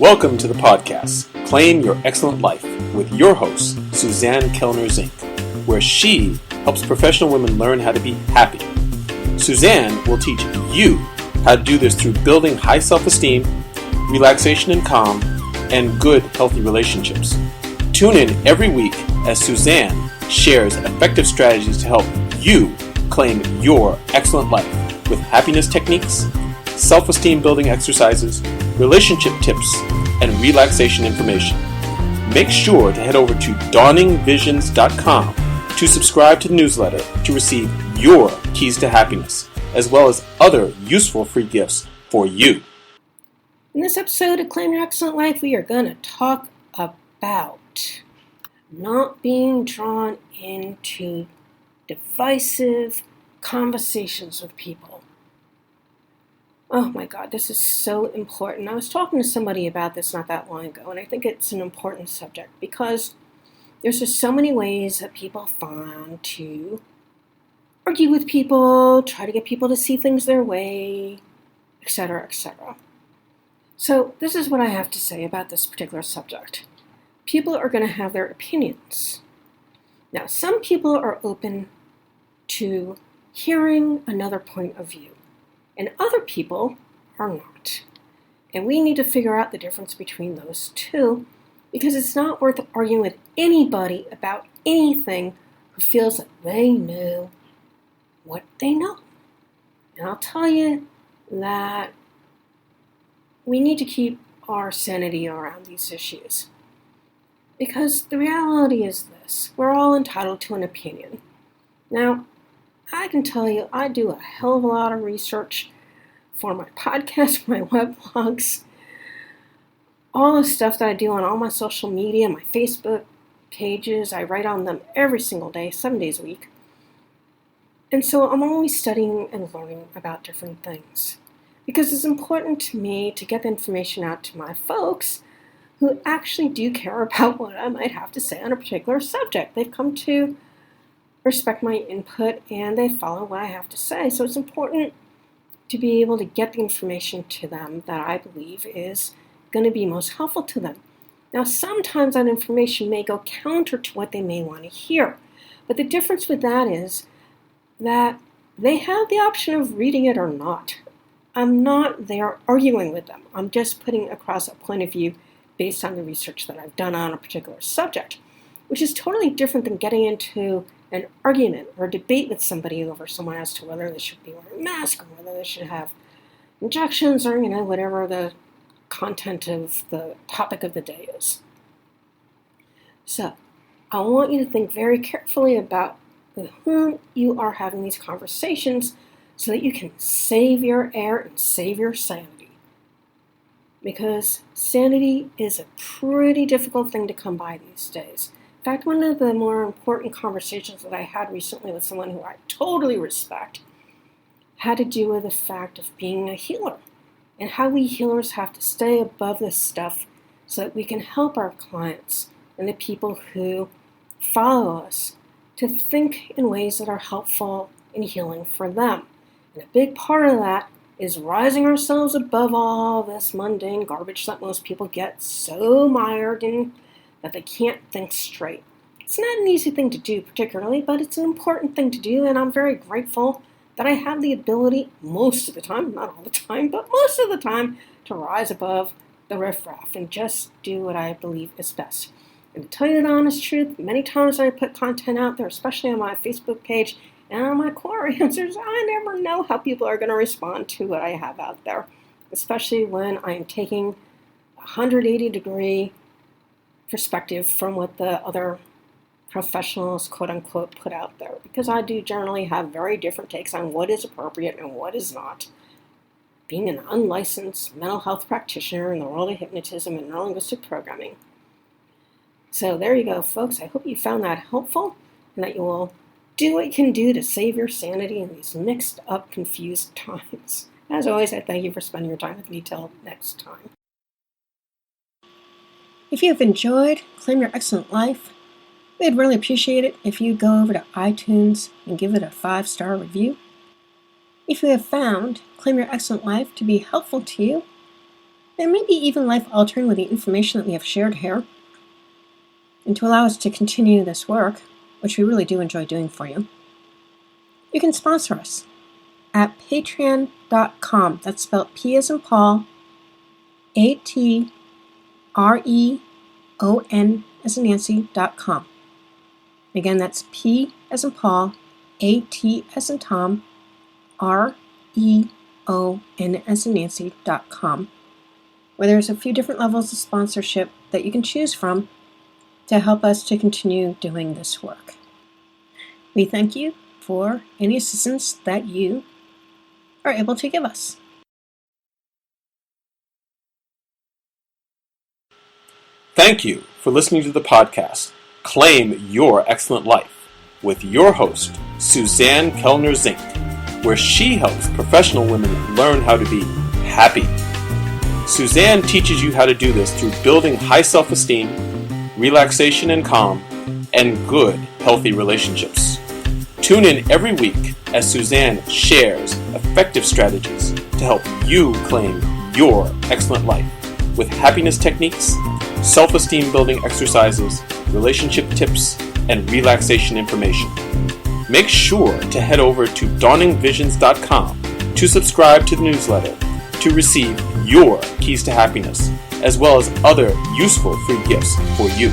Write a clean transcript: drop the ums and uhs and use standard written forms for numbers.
Welcome to the podcast, Claim Your Excellent Life, with your host, Suzanne Kellner-Zinck, where she helps professional women learn how to be happy. Suzanne will teach you how to do this through building high self-esteem, relaxation and calm, and good, healthy relationships. Tune in every week as Suzanne shares effective strategies to help you claim your excellent life with happiness techniques, self-esteem building exercises, relationship tips, and relaxation information. Make sure to head over to dawningvisions.com to subscribe to the newsletter to receive your keys to happiness, as well as other useful free gifts for you. In this episode of Claim Your Excellent Life, we are going to talk about not being drawn into divisive conversations with people. Oh my God, this is so important. I was talking to somebody about this not that long ago, and I think it's an important subject because there's just so many ways that people find to argue with people, try to get people to see things their way, etc., etc. So this is what I have to say about this particular subject. People are going to have their opinions. Now, some people are open to hearing another point of view, and other people are not. And we need to figure out the difference between those two, because it's not worth arguing with anybody about anything who feels that they know what they know. And I'll tell you that we need to keep our sanity around these issues. Because the reality is this: we're all entitled to an opinion. Now, I can tell you I do a hell of a lot of research for my podcast, my web blogs, all the stuff that I do on all my social media, my Facebook pages. I write on them every single day, 7 days a week. And so I'm always studying and learning about different things, because it's important to me to get the information out to my folks who actually do care about what I might have to say on a particular subject. They've come to respect my input and they follow what I have to say. So it's important to be able to get the information to them that I believe is going to be most helpful to them. Now, sometimes that information may go counter to what they may want to hear, but the difference with that is that they have the option of reading it or not. I'm not there arguing with them. I'm just putting across a point of view based on the research that I've done on a particular subject, which is totally different than getting into an argument or debate with somebody over someone as to whether they should be wearing a mask or whether they should have injections or, whatever the content of the topic of the day is. So, I want you to think very carefully about with whom you are having these conversations so that you can save your air and save your sanity. Because sanity is a pretty difficult thing to come by these days. In fact, one of the more important conversations that I had recently with someone who I totally respect had to do with the fact of being a healer and how we healers have to stay above this stuff so that we can help our clients and the people who follow us to think in ways that are helpful and healing for them. And a big part of that is rising ourselves above all this mundane garbage that most people get so mired in that they can't think straight. It's not an easy thing to do particularly, but it's an important thing to do, and I'm very grateful that I have the ability most of the time, not all the time, but most of the time, to rise above the riffraff and just do what I believe is best. And to tell you the honest truth, many times I put content out there, especially on my Facebook page and on my core answers, I never know how people are going to respond to what I have out there, especially when I am taking a 180-degree perspective from what the other professionals, quote-unquote, put out there, because I do generally have very different takes on what is appropriate and what is not, being an unlicensed mental health practitioner in the world of hypnotism and neurolinguistic programming. So there you go, folks. I hope you found that helpful and that you will do what you can do to save your sanity in these mixed up, confused times. As always, I thank you for spending your time with me. Till next time. If you have enjoyed Claim Your Excellent Life, we'd really appreciate it if you go over to iTunes and give it a 5-star review. If you have found Claim Your Excellent Life to be helpful to you, They may be even life-altering with the information that we have shared here. And to allow us to continue this work, which we really do enjoy doing for you, you can sponsor us at patreon.com. That's spelled P as in Paul, ATREON as in Nancy.com. Again, that's P as in Paul, AT as in Tom, REON as in Nancy.com, where there's a few different levels of sponsorship that you can choose from to help us to continue doing this work. We thank you for any assistance that you are able to give us. Thank you for listening to the podcast, Claim Your Excellent Life, with your host, Suzanne Kellner-Zinck, where she helps professional women learn how to be happy. Suzanne teaches you how to do this through building high self-esteem, relaxation and calm, and good, healthy relationships. Tune in every week as Suzanne shares effective strategies to help you claim your excellent life with happiness techniques, self-esteem building exercises, relationship tips, and relaxation information. Make sure to head over to dawningvisions.com to subscribe to the newsletter to receive your keys to happiness, as well as other useful free gifts for you.